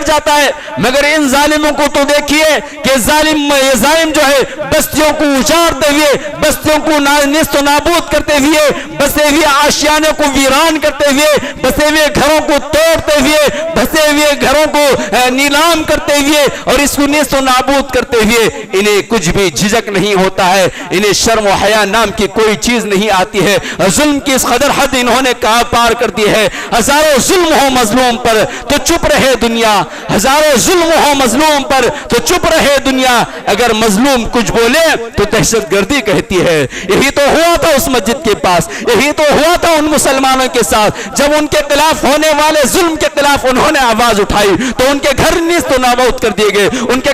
جاتا ہے، مگر ان ظالموں کو تو دیکھیے کہ یہ ظالم جو ہے بستیوں کو اجاڑتے ہوئے، بستیوں کو نیست و نابود کرتے ہوئے، بسے ہوئے آشیانے کو ویران کرتے ہوئے، بسے ہوئے گھروں کو توڑتے ہوئے، بسے ہوئے گھروں کو نیلام کرتے ہوئے اور اس کو نیست و نابود کرتے ہوئے انہیں کچھ بھی جھجک نہیں ہوتا ہے، انہیں شرم و حیا نام کی کوئی چیز نہیں آتی ہے. ظلم کی اس قدر حد انہوں نے کہاں پار کر دی ہے. ہزاروں ظلم ہو مظلوم پر تو چپ رہے دنیا، ہزاروں ظلم ہو مظلوم پر تو چپ رہے دنیا، اگر مظلوم کچھ بولے تو دہشت گردی کہتی ہے. یہی تو ہوا تھا اس مسجد کے پاس، یہی تو ہوا تھا ان مسلمانوں کے ساتھ جب ان کے خلاف ہونے والے ظلم کے خلاف انہوں نے آواز اٹھائی تو ان کے گھر نیست و نابود کر دیے گئے، ان کے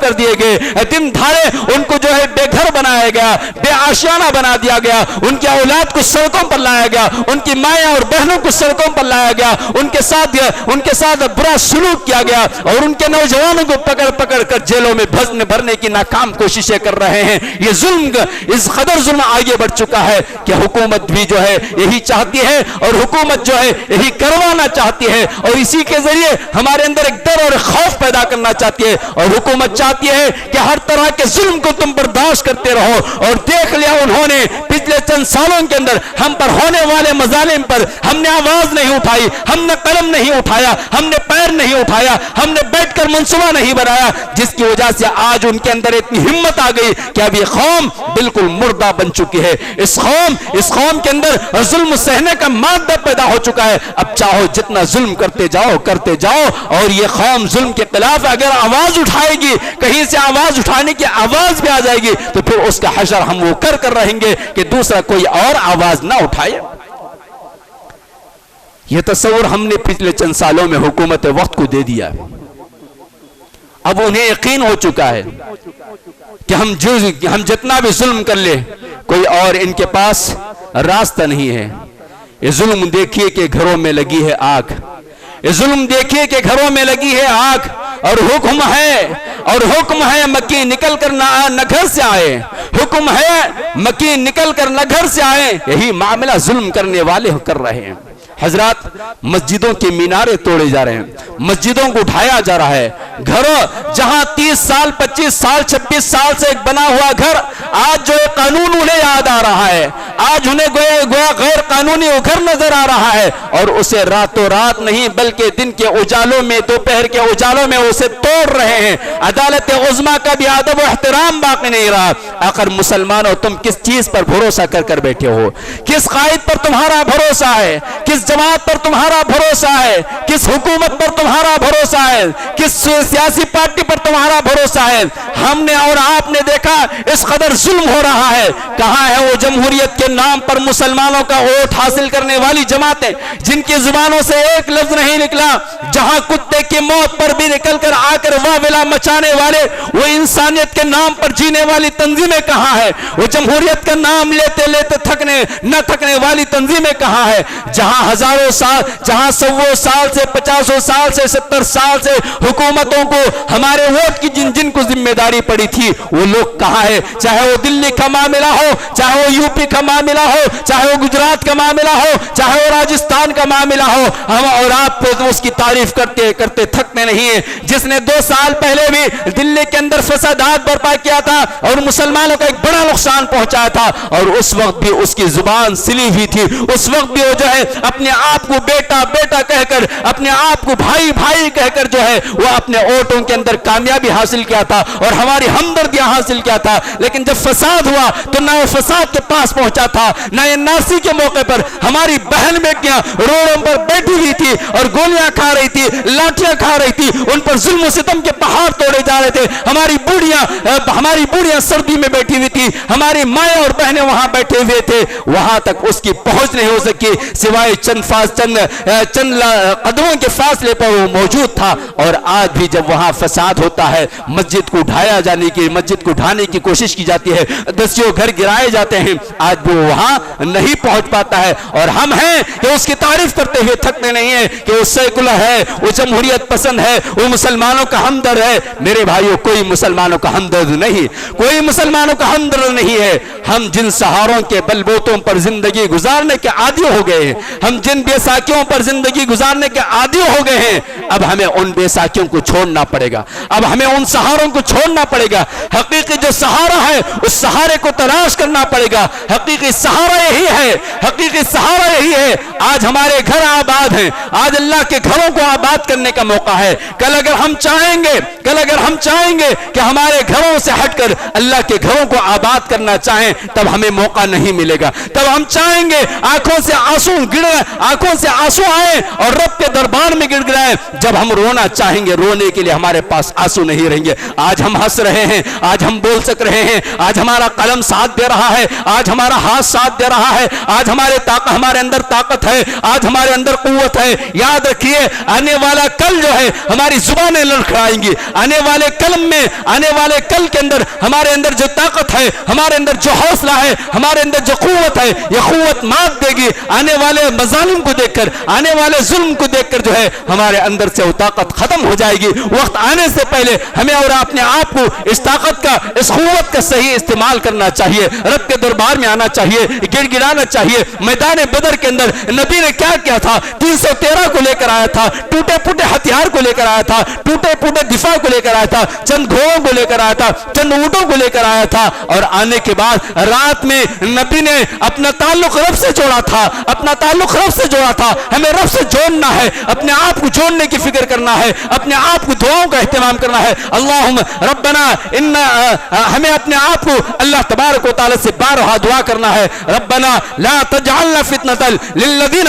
کر دیے گئے، دن دھاڑے ان کو جو ہے بے گھر بنایا گیا، بے آشیانہ بنا دیا گیا، ان کی اولاد کو سڑکوں پر لایا گیا، ان کی مائیں اور بہنوں کو سڑکوں پر لایا گیا، ان کے ساتھ برا سلوک کیا گیا، اور ان کے نوجوانوں کو پکڑ کر جیلوں میں بھرنے کی ناکام کوششیں کر رہے ہیں. یہ ظلم، اس قدر ظلم آگے بڑھ چکا ہے کہ حکومت بھی جو ہے یہی چاہتی ہے، اور حکومت جو ہے یہی کروانا چاہتی ہے، اور اسی کے ذریعے ہمارے اندر ایک ڈر اور خوف پیدا کرنا چاہتی ہے. اور حکومت چاہتی ہے کہ ہر طرح کے ظلم کو تم برداشت کرتے رہو. اور دیکھ لیا انہوں نے پچھلے پچھلے چند سالوں کے اندر ہم پر ہونے والے مظالم پر ہم نے آواز نہیں اٹھائی, ہم نے قلم نہیں اٹھایا, ہم نے پیر نہیں اٹھایا, ہم نے بیٹھ کر منصوبہ نہیں بنایا, جس کی وجہ سے آج ان کے اندر اتنی ہمت آ گئی کہ اب یہ قوم بالکل مردہ بن چکی ہے. اس قوم کے اندر ظلم سہنے کا مادہ پیدا ہو چکا ہے. اب چاہو جتنا ظلم کرتے جاؤ, اور یہ قوم ظلم کے خلاف اگر آواز اٹھائے گی, کہیں سے آواز اٹھانے کی آواز بھی آ جائے گی, تو پھر اس کا حشر ہم وہ کر رہیں گے کہ دوسرا کوئی اور آواز نہ اٹھائے. یہ تصور ہم نے پچھلے چند سالوں میں حکومت وقت کو دے دیا. اب انہیں یقین ہو چکا ہے کہ ہم جتنا بھی ظلم کر لیں, کوئی اور ان کے پاس راستہ نہیں ہے. یہ ظلم دیکھیے کہ گھروں میں لگی ہے آگ, یہ ظلم دیکھیے کہ گھروں میں لگی ہے آگ, اور حکم ہے مکین نکل کر نہ گھر سے آئے, حکم ہے مکین نکل کر نہ گھر سے آئے. یہی معاملہ ظلم کرنے والے کر رہے ہیں. حضرات, مسجدوں کے مینارے توڑے جا رہے ہیں, مسجدوں کو اٹھایا جا رہا ہے. گھروں جہاں 30 سال 25 سال 26 سال سے ایک بنا ہوا گھر, آج جو قانون انہیں یاد آ رہا ہے, آج انہیں گویا غیر قانونی وہ گھر نظر آ رہا ہے, اور اسے راتوں رات نہیں بلکہ دن کے اجالوں میں, دوپہر کے اجالوں میں اسے توڑ رہے ہیں. عدالت عظمیٰ کا بھی ادب و احترام باقی نہیں رہا. آخر مسلمانوں, تم کس چیز پر بھروسہ کر بیٹھے ہو؟ کس قائد پر تمہارا بھروسہ ہے؟ کس جماعت پر تمہارا بھروسہ ہے؟ کس حکومت پر تمہارا بھروسہ ہے؟ کس سیاسی پارٹی پر تمہارا بھروسہ ہے؟ ہم نے اور آپ نے دیکھا اس قدر ظلم ہو رہا ہے. کہاں ہے وہ جمہوریت کے نام پر مسلمانوں کا ووٹ حاصل کرنے والی جماعتیں جن کی زبانوں سے ایک لفظ نہیں نکلا؟ جہاں کتے کی موت پر بھی نکل کر آ کر واویلا مچانے والے وہ انسانیت کے نام پر جینے والی تنظیمیں کہاں ہے؟ وہ جمہوریت کا نام لیتے لیتے نہ تھکنے والی تنظیمیں کہاں ہے؟ جہاں ہزاروں سال, جہاں 100 سال سے 50 سال سے 70 سال سے حکومتوں کو ہمارے ووٹ کی جن کو ذمہ داری پڑی تھی, وہ لوگ کہاں ہے؟ چاہے وہ دلی کا معاملہ ہو, چاہے وہ یو پی کا معاملہ ہو, چاہے وہ گجرات کا معاملہ ہو, چاہے وہ راجستھان کا معاملہ ہو, ہم اور آپ اس کی تعریف کرتے تھکتے نہیں ہیں. جس نے 2 سال پہلے بھی دلی کے اندر فسادات برپا کیا تھا اور مسلمانوں کا ایک بڑا نقصان پہنچایا تھا, اور اس وقت بھی اس کی زبان سلی ہوئی تھی, اس وقت بھی وہ جو ہے اپنے آپ کو بیٹا کہہ کر, اپنے آپ کو بھائی کہہ کر جو ہے وہ اپنے ووٹوں کے اندر کامیابی حاصل کیا تھا اور ہماری ہمدردیاں حاصل کیا تھا. لیکن جب فساد ہوا تو نہ وہ فساد کے پاس پہنچا تھا, نہ یہ ناسی کے موقع پر ہماری بہن بیٹیاں روڈوں پر بیٹھی ہوئی تھی اور گولیاں کھا رہی تھی, لاٹیاں کھا رہی تھی, ان پر ظلم و ستم کے پہاڑ توڑے جا رہے تھے. ہماری بوڑھیاں سردی میں بیٹھی ہوئی تھی, ہماری مائیں اور بہنیں وہاں بیٹھے ہوئے تھے. وہاں تک اس کی پہنچ نہیں ہو سکی سوائے چند قدموں کے فاصلے پر وہ موجود تھا. اور آج بھی جب وہاں فساد ہوتا ہے, مسجد کو ڈھانے کی کوشش کی جاتی ہے, دسیوں گھر گرائے جاتے ہیں, آج بھی وہ وہاں نہیں پہنچ پاتا ہے. اور ہم ہیں کہ اس کی تعریف کرتے ہوئے تھکتے نہیں ہیں کہ وہ سیکولر ہے, وہ جمہوریت پسند ہے, وہ مسلمانوں کا ہمدرد ہے. میرے بھائیوں, کوئی مسلمانوں کا ہمدرد نہیں, کوئی مسلمانوں کا ہمدرد نہیں ہے. ہم جن سہاروں کے بل بوتوں پر زندگی گزارنے کے عادی ہو گئے ہیں, ہم جن بیساکھیوں پر زندگی گزارنے کے عادی ہو گئے ہیں, اب ہمیں ان بیساکھیوں کو چھوڑنا پڑے گا, اب ہمیں ان سہاروں کو چھوڑنا پڑے گا. حقیقی جو سہارا ہے اس سہارے کو تلاش کرنا پڑے گا. حقیقی سہارا یہی ہے, حقیقی سہارا یہی ہے. آج ہمارے گھر آباد ہیں, آج اللہ کے گھروں کو آباد کرنے کا موقع ہے. کل اگر ہم چاہیں گے کہ ہمارے گھروں سے ہٹ کر اللہ کے گھروں کو آباد کرنا چاہیں, تب ہمیں موقع نہیں ملے گا. تب ہم چاہیں گے آنکھوں سے آنسو آئیں اور رب کے دربار میں گڑ گڑائیں. جب ہم رونا چاہیں گے, رونے کے لیے ہمارے پاس آنسو نہیں رہیں گے. آج ہم ہنس رہے ہیں, آج ہم بول سک رہے ہیں, آج ہمارا قلم ساتھ دے رہا ہے, آج ہمارا ہاتھ ساتھ دے رہا ہے, آج ہمارے اندر طاقت ہے, آج ہمارے اندر قوت ہے. یاد رکھیے, آنے والا کل جو ہے ہماری زبانیں لڑکھڑائیں گی. آنے والے کل کے اندر ہمارے اندر جو طاقت ہے, ہمارے اندر جو حوصلہ ہے, ہمارے اندر جو قوت ہے, یہ قوت مات دے گی. آنے والے مظالم کو دیکھ کر, آنے والے ظلم کو دیکھ کر جو ہے ہمارے اندر سے وہ طاقت ختم ہو جائے گی. وقت آنے سے پہلے ہمیں اور اپنے آپ کو اس طاقت کا, اس قوت کا صحیح استعمال کرنا چاہیے, رب کے دربار میں آنا چاہیے. چاہیے, گڑ گڑانا چاہیے. میدان بدر کے اندر نبی نے کیا کیا تھا؟ 313 کو لے کر آیا تھا, ٹوٹے پھوٹے ہتھیار کو لے کر آیا تھا, ٹوٹے پھوٹے دفاع کو لے کر آیا تھا, چند گھوڑوں کو لے کر آیا تھا, چند اونٹوں کو لے کر آیا تھا, اور آنے کے بعد رات میں نبی نے اپنا تعلق رب سے جوڑا تھا, اپنا تعلق رب سے جوڑا تھا. ہمیں رب سے جوڑنا ہے, اپنے آپ کو جوڑنے کی فکر کرنا ہے, اپنے آپ کو دعاؤں کا اہتمام کرنا ہے. اللہم ربنا ہمیں اپنے آپ کو اللہ تبارک و تعالی سے بارہا دعا کرنا ہے. ربنا لا تجعلنا فتنة للذین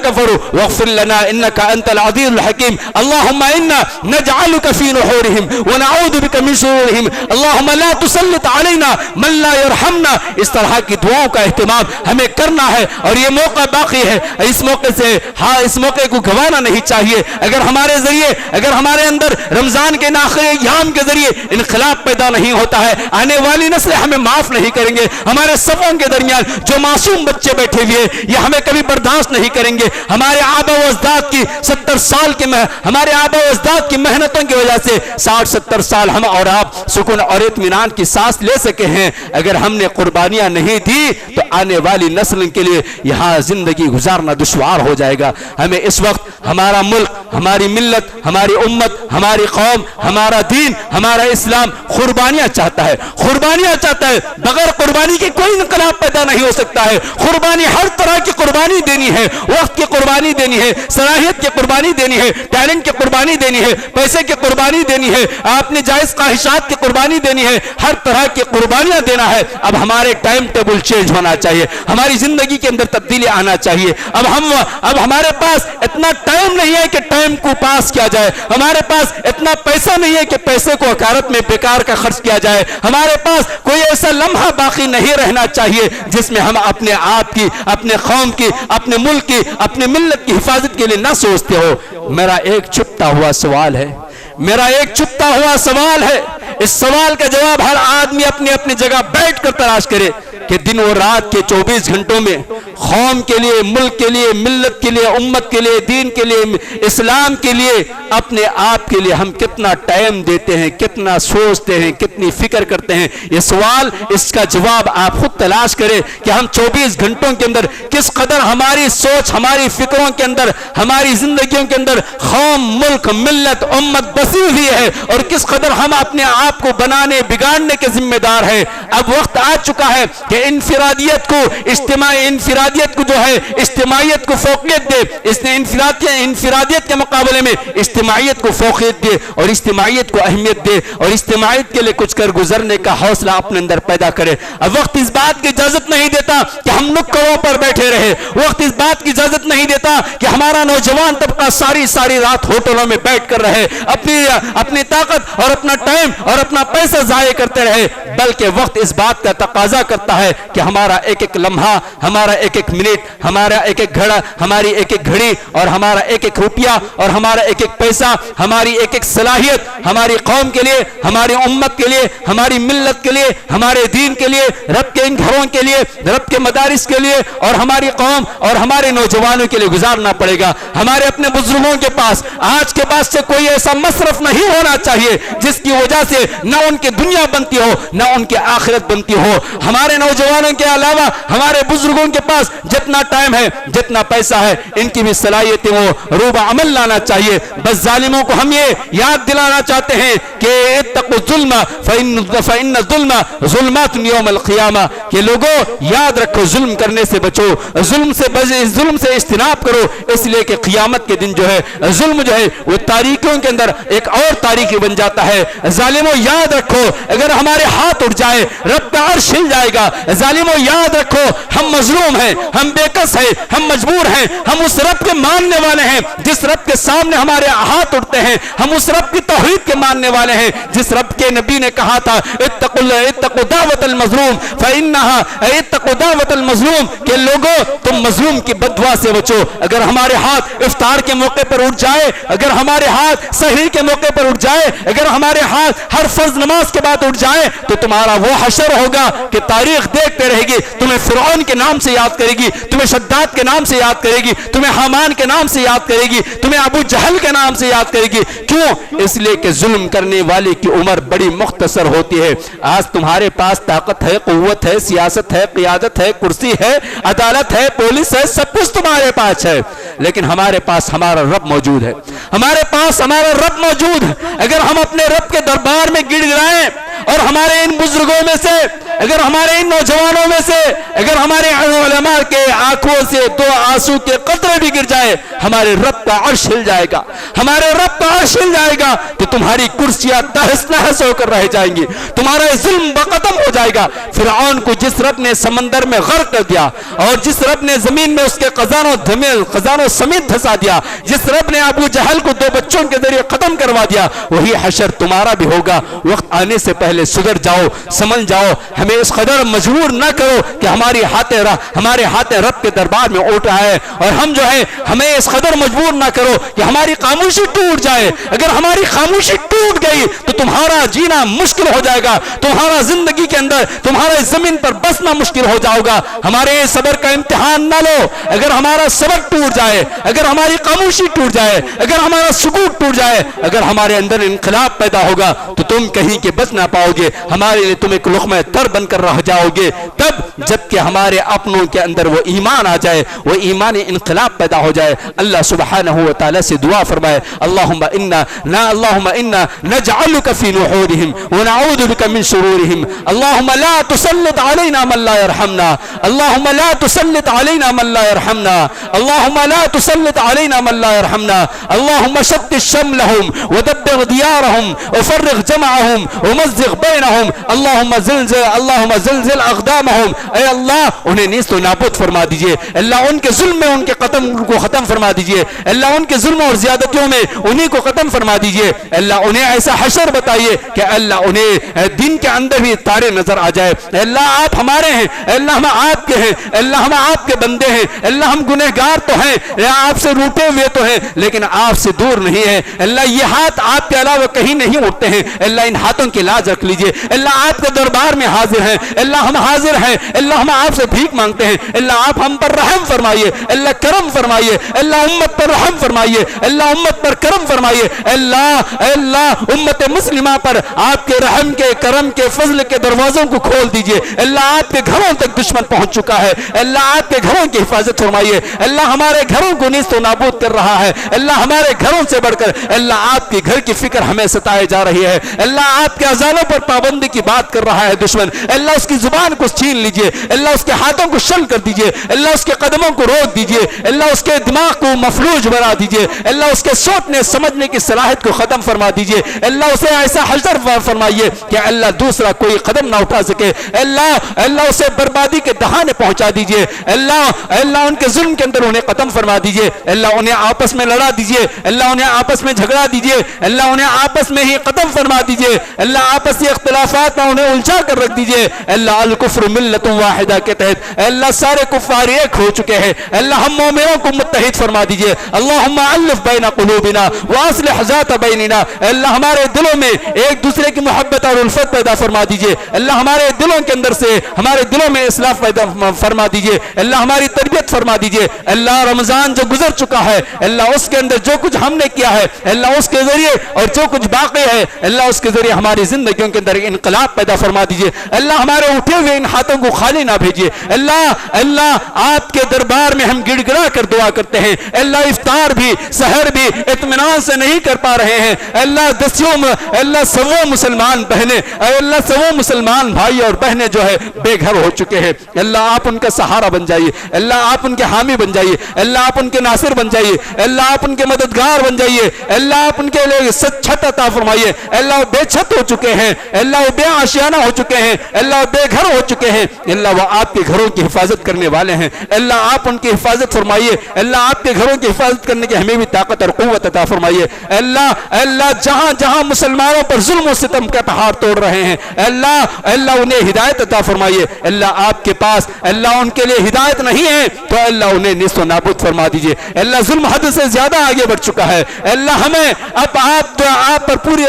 کفروا واغفر لنا انك انت العزیز الحکیم. اللہم انا نجعلك في نحورهم ونعوذ بك من شرورهم. اللہم لا تسلط علینا من لا يرحمنا. اس طرح کی دعاؤں کا اہتمام ہمیں کرنا ہے, اور یہ موقع باقی ہے. اس موقع سے اس موقع کو گنوانا نہیں چاہیے. اگر ہمارے ذریعے, اگر ہمارے اندر رمضان کے آخری ایام کے ذریعے انقلاب پیدا نہیں ہوتا ہے, آنے والی نسلیں ہمیں معاف نہیں کریں گے. ہمارے صفوں کے درمیان جو معصوم بچے بیٹھے ہوئے یہ ہمیں کبھی برداشت نہیں کریں گے. ہمارے آبا و اجداد کی 70 سال کی ہمارے آبا و اجداد کی محنتوں کی وجہ سے 60-70 سال ہم اور آپ سکون اور اطمینان کی سانس لے سکے ہیں. اگر ہم نے قربانیاں نہیں دی تو آنے والی نسل کے لیے یہاں زندگی گزارنا دشوار ہو جائے گا. ہمیں اس وقت ہمارا ملک, ہماری ملت, ہماری امت, ہماری قوم, ہمارا دین, ہمارا اسلام قربانیاں چاہتا ہے, قربانیاں چاہتا ہے. بغیر قربانی کے کوئی انقلاب پیدا نہیں ہو سکتا ہے. قربانی ہر طرح کی قربانی دینی ہے, وقت کی قربانی دینی ہے, صلاحیت کی قربانی دینی ہے, ٹیلنٹ کی قربانی دینی ہے, پیسے کی قربانی دینی ہے, اپنے جائز خواہشات کی قربانی دینی ہے, ہر طرح کی قربانیاں دینا ہے. اب ہمارے ٹائم ٹیبل چینج ہونا چاہیے, ہماری زندگی کے اندر تبدیلی آنا چاہیے. اب ہمارے پاس اتنا ٹائم نہیں ہے کہ ٹائم کو پاس کیا جائے, ہمارے پاس اتنا پیسہ نہیں ہے کہ پیسے کو حقارت میں بیکار کا خرچ کیا جائے, ہمارے پاس کوئی ایسا لمحہ باقی نہیں رہنا چاہیے جس میں ہم اپنے آپ کی, اپنے قوم کی, اپنے ملک کی, اپنے ملت کی حفاظت کے لیے نہ سوچتے ہو. میرا ایک چھپتا ہوا سوال ہے, میرا ایک چھپتا ہوا سوال ہے. اس سوال کا جواب ہر آدمی اپنی اپنی جگہ بیٹھ کر تلاش کرے کہ دن و رات کے 24 گھنٹوں میں قوم کے لیے, ملک کے لیے, ملت کے لیے, امت کے لیے, دین کے لیے, اسلام کے لیے, اپنے آپ کے لیے ہم کتنا ٹائم دیتے ہیں, کتنا سوچتے ہیں, کتنی فکر کرتے ہیں. یہ سوال, اس کا جواب آپ خود تلاش کریں کہ ہم 24 گھنٹوں کے اندر کس قدر ہماری سوچ, ہماری فکروں کے اندر, ہماری زندگیوں کے اندر قوم, ملک, ملت, امت بسی ہوئی ہے, اور کس قدر ہم اپنے آپ کو بنانے بگاڑنے کے ذمہ دار ہیں. اب وقت آ چکا ہے کہ انفرادیت کو, انفرادیت کو جو ہے اجتماعیت کو فوقیت دے. اس نے انفرادیت کے مقابلے میں اجتماعیت کو فوقیت دے, اور اجتماعیت کو اہمیت دے, اور اجتماعیت کے لیے کچھ کر گزرنے کا حوصلہ اپنے اندر پیدا کرے. اب وقت اس بات کی اجازت نہیں دیتا کہ ہم نکڑوں پر بیٹھے رہے, وقت اس بات کی اجازت نہیں دیتا کہ ہمارا نوجوان طبقہ ساری رات ہوٹلوں میں بیٹھ کر رہے, اپنی طاقت اور اپنا ٹائم اور اپنا پیسہ ضائع کرتے رہے. بلکہ وقت اس بات کا تقاضا کرتا ہے کہ ہمارا ایک ایک لمحہ, ہمارا ایک ایک منٹ, ہمارا ایک ایک گھڑا, ہماری ایک ایک گھڑی, اور ہمارا ایک ایک روپیہ, اور ہمارا ایک ایک پیسہ, ہماری ایک ایک صلاحیت ہماری قوم کے لیے, ہماری امت کے لیے, ہماری ملت کے لیے, ہمارے دین کے لیے, رب کے ان گھروں کے لیے, رب کے مدارس کے لیے, اور ہماری قوم اور ہمارے نوجوانوں کے لیے گزارنا پڑے گا. ہمارے اپنے بزرگوں کے پاس آج کے بعد سے کوئی ایسا مصرف نہیں ہونا چاہیے جس کی وجہ سے نہ ان کی دنیا بنتی ہو, نہ ان کی آخرت بنتی ہو. ہمارے نوجوانوں کے علاوہ ہمارے بزرگوں کے پاس جتنا ٹائم ہے, جتنا پیسہ ہے, ان کی بھی صلاحیتیں وہ روب عمل لانا چاہیے. بس ظالموں کو ہم یہ یاد دلانا چاہتے ہیں کہ اتقوا الظلم فإن الظلم ظلمات یوم القیامہ, کہ لوگوں یاد رکھو, ظلم کرنے سے بچو, ظلم سے اجتناب کرو, اس لیے کہ قیامت کے دن جو ہے ظلم جو ہے وہ تاریکیوں کے اندر ایک اور تاریکی بن جاتا ہے. ظالموں یاد رکھو, اگر ہمارے ہاتھ اٹھ جائے رب کا عرش ہل جائے گا. ظالموں یاد رکھو, ہم مظلوم ہیں, ہم بے کس ہیں, ہم مجبور ہیں, ہم اس رب کے ماننے والے ہیں جس رب کے سامنے ہمارے ہاتھ اٹھتے ہیں, ہم اس رب کی توحید کے ماننے والے ہیں جس رب کے نبی نے کہا تھا اتقوا دعوت المظلوم فإنها اتقوا دعوت المظلوم, کہ لوگوں تم مظلوم کی بددعا سے بچو. اگر ہمارے ہاتھ افطار کے موقع پر اٹھ جائے, اگر ہمارے ہاتھ سحری کے موقع پر اٹھ جائے, اگر ہمارے ہاتھ ہر فرض نماز کے بعد اٹھ جائے, تو تمہارا وہ حشر ہوگا کہ تاریخ تاریخ دیکھتے رہے گی، تمہیں فرعون کے نام سے یاد کرے گی، تمہیں شداد کے نام سے یاد کرے گی، تمہیں حامان کے نام سے یاد کرے گی، تمہیں ابو جہل کے نام سے یاد کرے گی۔ کیوں؟ اس لیے کہ ظلم کرنے والے کی عمر بڑی مختصر ہوتی ہے۔ آج تمہارے پاس طاقت ہے، قوت ہے، سیاست ہے، قیادت ہے، کرسی ہے، عدالت ہے، پولیس ہے، سب کچھ تمہارے پاس ہے، لیکن ہمارے پاس ہمارا رب موجود ہے، ہمارے پاس ہمارا رب موجود ہے۔ اگر ہم اپنے رب کے دربار میں گڑ گڑائیں اور ہمارے ان بزرگوں میں سے، اگر ہمارے ان نوجوانوں میں سے، اگر ہمارے علماء کے آنکھوں سے دو آنسو کے قطرے بھی گر جائے، ہمارے رب کا عرش ہل جائے گا، ہمارے رب کا عرش ہل جائے گا، تو تمہاری کرسیاں تہس نہس ہو کر رہ جائیں گی، تمہارا ظلم ختم ہو جائے گا۔ فرعون کو جس رب نے سمندر میں غرق کر دیا، اور جس رب نے زمین میں اس کے خزانوں سمیت دھسا دیا، جس رب نے ابو جہل کو 2 بچوں کے ذریعے ختم کروا دیا، وہی حشر تمہارا بھی ہوگا۔ وقت آنے سے پہلے سدھر جاؤ، سمجھ جاؤ، ہمیں اس قدر مجبور نہ کرو کہ ہمارے ہاتھ رب کے دربار میں اٹھ آئے، اور ہم جو ہے ہمیں اس قدر مجبور نہ کرو کہ ہماری خاموشی ٹوٹ جائے۔ اگر ہماری خاموشی ٹوٹ گئی تو تمہارا جینا مشکل ہو جائے گا، تمہارا زندگی کے اندر تمہارا اس زمین پر بسنا مشکل ہو جاؤ گا۔ ہمارے صبر کا امتحان نہ لو۔ اگر ہمارا صبر ٹوٹ جائے، اگر ہماری خاموشی ٹوٹ جائے، اگر ہمارا سکوت ٹوٹ جائے، اگر ہمارے اندر انقلاب پیدا ہوگا تو تم کہیں کے بچ نہ پاؤ گے، ہمارے لیے تم ایک لقمہ تر بن کر رہ جاؤ گے۔ تب جب کہ ہمارے اپنوں کے اندر وہ ایمان آ جائے، وہ ایمانی انقلاب پیدا ہو جائے۔ اللہ سبحانہ و تعالی سے دعا فرمائے، اللہم انا نجعلک فی نحورہم ونعوذ بک من شرورہم، اللہم لا تسلط علینا من لا يرحمنا، اللہم لا تسلط علینا من لا يرحمنا، اللہم لا تسلط علینا من لا يرحمنا، اللہم شتت شملہم ودبر دیارہم وفرق جمعہم ومزق بینہم، اللہم زلزل اقدامہم۔ اے اللہ انہیں نیست و نابود فرما دیجئے، اللہ ان کے ظلم میں ان کے کو ختم فرما دیجئے، اللہ ان کے ظلم اور زیادتیوں میں انہی کو ختم فرما دیجئے، اللہ انہیں ایسا حشر بتائیے کہ اللہ انہیں دن کے اندر بھی تارے نظر آ جائے۔ اللہ آپ ہمارے ہیں، اللہ ہم آپ کے ہیں، اللہ ہم آپ کے بندے ہیں، اللہ ہم گنہگار تو ہیں، آپ سے روٹے ہوئے تو ہیں لیکن آپ سے دور نہیں ہیں، اللہ یہ ہاتھ آپ کے علاوہ کہیں نہیں اٹھتے ہیں، اللہ ان ہاتھوں کی لاج رکھ لیجئے، اللہ آپ کے دربار میں حاضر ہیں، اللہ ہم حاضر ہیں، اللہ ہم آپ سے بھیک مانگتے ہیں، اللہ آپ ہم پر رحم فرمائیے، اللہ کرم فرمائیے، اللہ امت پر رحم فرمائیے، اللہ امت پر کرم فرمائیے، اللہ امت مسلمہ پر آپ کے رحم کے، کرم کے، فضل کے دروازوں کو کھول دیجئے، اللہ آپ کے گھروں تک دشمن پہنچ چکا ہے، اللہ آپ کے گھروں کی حفاظت فرمائیے، اللہ ہمارے گھروں کو نیست و نابود کر رہا ہے، اللہ ہمارے گھروں سے بڑھ کر اللہ آپ کے گھر کی فکر ہمیں ستائے جا رہی ہے، اللہ آپ کے اذانوں پر پابندی کی بات کر رہا ہے دشمن، اللہ اس کی زبان کو چھین لیجئے، اللہ اس کے ہاتھوں کو شل کر دیجئے، اللہ اس کے قدموں کو روک دیجئے، اللہ اس کے دماغ کو مفلوج بنا دیجئے، اللہ اس کے سوچنے سمجھنے کی صلاحیت کو ختم فرما دیجئے، اللہ اسے ایسا حشر فرمائیے کہ اللہ دوسرا کوئی قدم نہ اٹھا سکے، اللہ اسے بربادی کے دہانے پہنچا دیجئے، اللہ ان کے ظلم کے اندر انہیں ختم فرما دیجئے، اللہ انہیں آپس میں لڑا دیجئے، اللہ انہیں آپس میں جھگڑا دیجئے، اللہ انہیں آپس میں ہی ختم فرما دیجئے، اللہ آپسی اختلافات میں انہیں الجھا کر رکھ دیجئے، اللہ الکفر ملت واحدہ کے تحت اللہ سارے کفار ایک ہو چکے ہیں، اللہ ہم مومنوں کو متحد فرما دیجئے، اللہم الف بین قلوبنا واصلح ذات بیننا، اللہ ہمارے دلوں میں ایک دوسرے کی محبت اور الفت پیدا فرما دیجئے، اللہ ہمارے دلوں کے اندر سے ہمارے دلوں میں اصلاح پیدا فرما دیجئے، اللہ ہماری تربیت فرما دیجئے، اللہ رمضان جو گزر چکا ہے اللہ اس کے اندر جو کچھ ہم نے کیا ہے اللہ اس کے ذریعے اور جو کچھ باقی ہے اللہ اس کے ذریعے ہماری زندگیوں کے اندر انقلاب پیدا فرما دیجئے، اللہ ہمارے اٹھے ہوئے ان ہاتھوں کو خالی نہ بھیجیے، اللہ آپ کے دربار میں ہم گڑ گڑا کر دعا کرتے ہیں، اللہ افطار بھی سحر بھی اطمینان سے نہیں کر پا رہے ہیں، اللہ سووں مسلمان بہنیں اللہ سووں مسلمان بھائی اور بہنیں جو ہے بے گھر ہو چکے ہیں، اللہ آپ ان کا سہارا بن جائیے، اللہ آپ ان کے حامی بن جائیے، اللہ آپ ان کے ناصر بن جائیے، اللہ آپ ان کے مددگار بن جائیے، اللہ آپ ان کے لیے چھت عطا فرمائیے، اللہ وہ بے چھت ہو چکے ہیں، اللہ وہ بے آشیانہ ہو چکے ہیں، اللہ وہ بے گھر ہو چکے ہیں، اللہ وہ آپ کے گھروں کی حفاظت کرنے والے ہیں، اللہ آپ ان کی حفاظت فرمائیے، اللہ آپ کے گھروں کی حفاظت کرنے کی ہمیں بھی طاقت اور قوت عطا فرمائیے، اللہ جہاں جہاں مسلمانوں پر ظلم و ستم کا پہاڑ توڑ رہے ہیں اللہ انہیں ہدایت عطا فرمائیے، اللہ آپ کے پاس اللہ ان کے لیے ہدایت نہیں ہے تو اللہ انہیں نیست و نابود فرما دیجئے، اللہ ظلم حد سے زیادہ آگے بڑھ چکا ہے، اللہ ہمیں اب آپ پر پوری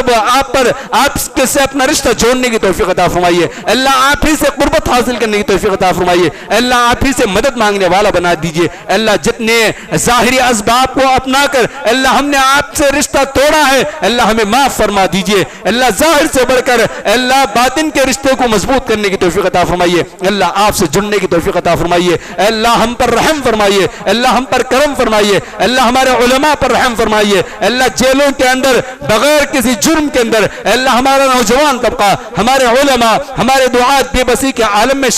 آپ سے اپنے اپنا رشتہ جوڑنے کی توفیق عطا فرمائیے اللہ آپ ہی سے قربت حاصل کرنے کی توفیق عطا فرمائیے اللہ آپ ہی سے مدد مانگنے والا بنا دیجئے اللہ جتنے ظاہری اسباب کو اپنا کر اللہ ہم نے آپ سے رشتہ توڑا ہے اللہ ہمیں معاف فرما دیجئے اللہ ظاہر سے بڑھ کر اللہ باطن کے رشتے کو مضبوط کرنے کی توفیق عطا فرمائیے اللہ آپ سے جڑنے کی توفیق عطا فرمائیے اللہ ہم پر رحم فرمائیے اللہ ہم پر کرم فرمائیے اللہ ہمارے علماء پر رحم فرمائیے اللہ جیلوں کے اندر بغیر کسی جرم کے اندر اللہ ہمارا نوجوان طبقہ ہمارے علماء ہمارے دعات بے بسی کے عالم میں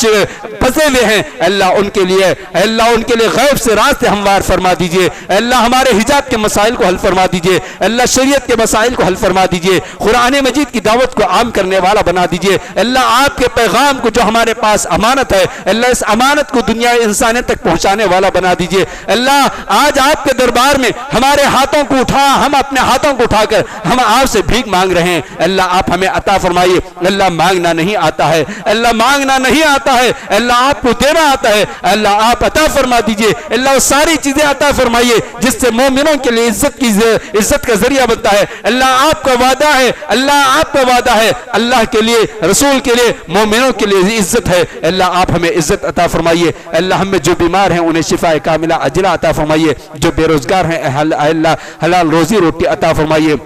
پھنسے ہوئے ہیں اللہ ان کے لیے غیب سے راستے ہموار فرما دیجئے اللہ ہمارے حجاب کے مسائل کو حل فرما دیجئے اللہ شریعت کے مسائل کو حل فرما دیجئے قرآن مجید کی دعوت کو عام کرنے والا بنا دیجئے اللہ آپ کے پیغام کو جو ہمارے پاس امانت ہے اللہ اس امانت کو دنیا انسانیت تک پہنچانے والا بنا دیجئے اللہ آج آپ کے دربار میں ہمارے ہاتھوں کو ہم اپنے ہاتھوں کو اٹھا کر ہم آپ سے بھیک مانگ رہے ہیں اللہ آپ ہمیں عطا فرمائیے اللہ مانگنا نہیں آتا ہے اللہ مانگنا نہیں آتا ہے اللہ آپ کو دینا آتا ہے اللہ آپ عطا فرما دیجئے اللہ وہ ساری چیزیں عطا فرمائیے جس سے مومنوں کے لیے عزت کا ذریعہ بنتا ہے اللہ آپ کا وعدہ ہے اللہ آپ کا وعدہ ہے اللہ کے لیے رسول کے لیے مومنوں کے لیے عزت ہے اللہ آپ ہمیں عزت عطا فرمائیے اللہ ہمیں جو بیمار ہیں انہیں شفا کاملہ عاجلہ عطا فرمائیے جو بے روزگار ہیں اللہ حلال روزی روٹی عطا فرمائیے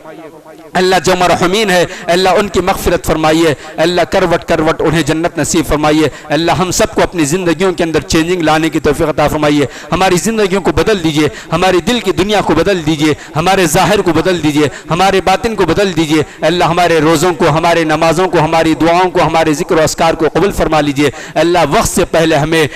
اللہ جو مرحومین ہے اللہ ان کی مغفرت فرمائیے اللہ کروٹ کروٹ انہیں جنت نصیب فرمائیے اللہ ہم سب کو اپنی زندگیوں کے اندر چینجنگ لانے کی توفیق عطا فرمائیے ہماری زندگیوں کو بدل دیجئے ہماری دل کی دنیا کو بدل دیجئے ہمارے ظاہر کو بدل دیجئے ہمارے باطن کو بدل دیجئے اللہ ہمارے روزوں کو ہمارے نمازوں کو ہماری دعاؤں کو ہمارے ذکر و اذکار کو قبول فرما لیجئے اللہ وقت سے پہلے ہمیں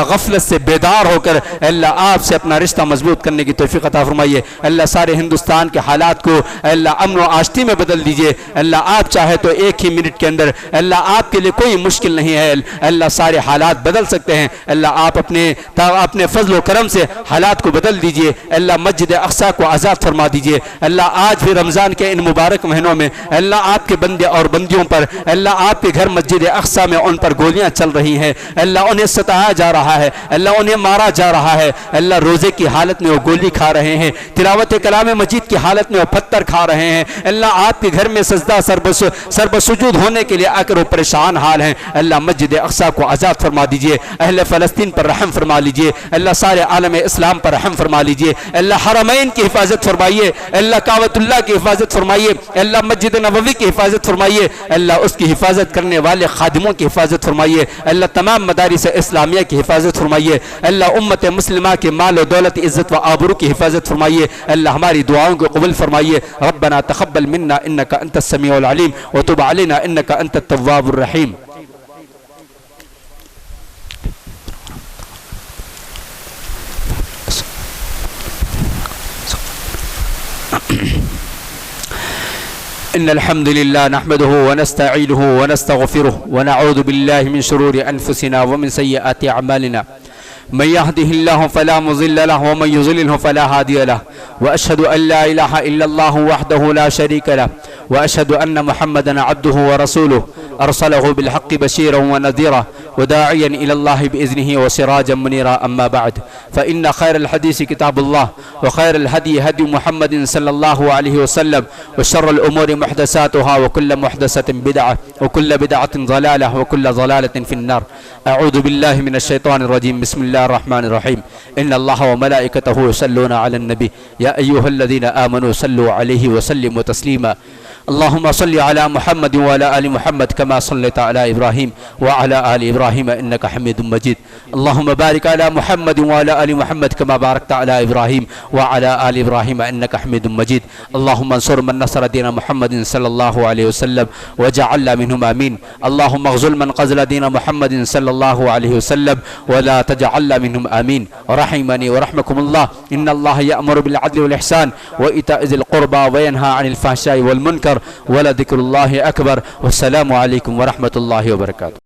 غفلت سے بیدار ہو کر اللہ آپ سے اپنا رشتہ مضبوط کرنے کی توفیق عطا فرمائیے اللہ سارے ہندوستان کے حالات کو اللہ امن و آشتی میں بدل دیجئے اللہ آپ چاہے تو ایک ہی منٹ کے اندر اللہ آپ کے لیے کوئی مشکل نہیں ہے اللہ سارے حالات بدل سکتے ہیں اللہ آپ اپنے فضل و کرم سے حالات کو بدل دیجئے اللہ مسجد اقصی کو آزاد فرما دیجئے اللہ آج بھی رمضان کے ان مبارک مہینوں میں اللہ آپ کے بندے اور بندیوں پر اللہ آپ کے گھر مسجد اقصی میں ان پر گولیاں چل رہی ہیں اللہ انہیں ستایا جا رہا ہے اللہ انہیں مارا جا رہا ہے اللہ روزے کی حالت میں وہ گولی کھا رہے ہیں تلاوت کلام مجید کی حالت میں وہ پتھر کھا رہے ہیں اللہ آپ کے گھر میں سجدہ سر بسجود ہونے کے لیے آ کر وہ پریشان حال ہیں اللہ مسجد اقصی کو آزاد فرما دیجئے اہل فلسطین پر رحم فرما لیجئے اللہ سارے عالم اسلام پر رحم فرما لیجئے اللہ حرمین کی حفاظت فرمائیے اللہ کعبۃ اللہ کی حفاظت فرمائیے اللہ مسجد نبوی کی حفاظت فرمائیے اللہ اس کی حفاظت کرنے والے خادموں کی حفاظت فرمائیے اللہ تمام مدارس اسلامیہ کی حفاظت فرمائیے اللہ امت مسلمہ کے مال و دولت عزت و آبرو کی حفاظت فرمائیے اللہ ہماری دعاؤں کو قبول فرمائیے ربنا تقبل منا انك انت السميع العليم وتب علينا انك انت التواب الرحيم إن الحمد لله نحمده ونستعينه ونستغفره ونعوذ بالله من شرور أنفسنا ومن سيئات أعمالنا من يهده الله فلا مضل له ومن يضلل فلا هادي له وأشهد أن لا إله إلا الله وحده لا شريك له وأشهد أن محمدا عبده ورسوله أرسله بالحق بشيرا ونذيرا وداعيا إلى الله بإذنه وسراجا منيرا أما بعد فإن خير الحديث كتاب الله وخير الهدي هدي محمد صلى الله عليه وسلم وشر الأمور محدثاتها وكل محدثة بدعة وكل بدعة ضلالة وكل ضلالة في النار أعوذ بالله من الشيطان الرجيم بسم الله الرحمن الرحيم إن الله وملائكته يصلون على النبي يا أيها الذين آمنوا صلوا عليه وسلموا تسليما اللهم صل على محمد وعلى آل محمد كما صليت على إبراهيم وعلى آل إبراهيم إنك حميد مجيد اللهم بارك على محمد وعلى آل محمد كما باركت على إبراهيم وعلى آل إبراهيم إنك حميد مجيد اللهم انصر من نصر دين محمد صلى الله عليه وسلم وجعلنا منهم آمين اللهم اغزل من قزل دين محمد صلى الله عليه وسلم ولا تجعلنا منهم آمين رحمني ورحمكم الله إن الله يأمر بالعدل والإحسان وإيتاء ذي القربى وينهى عن الفحشاء والمنكر ولذكر الله أكبر والسلام عليكم ورحمة الله وبركاته.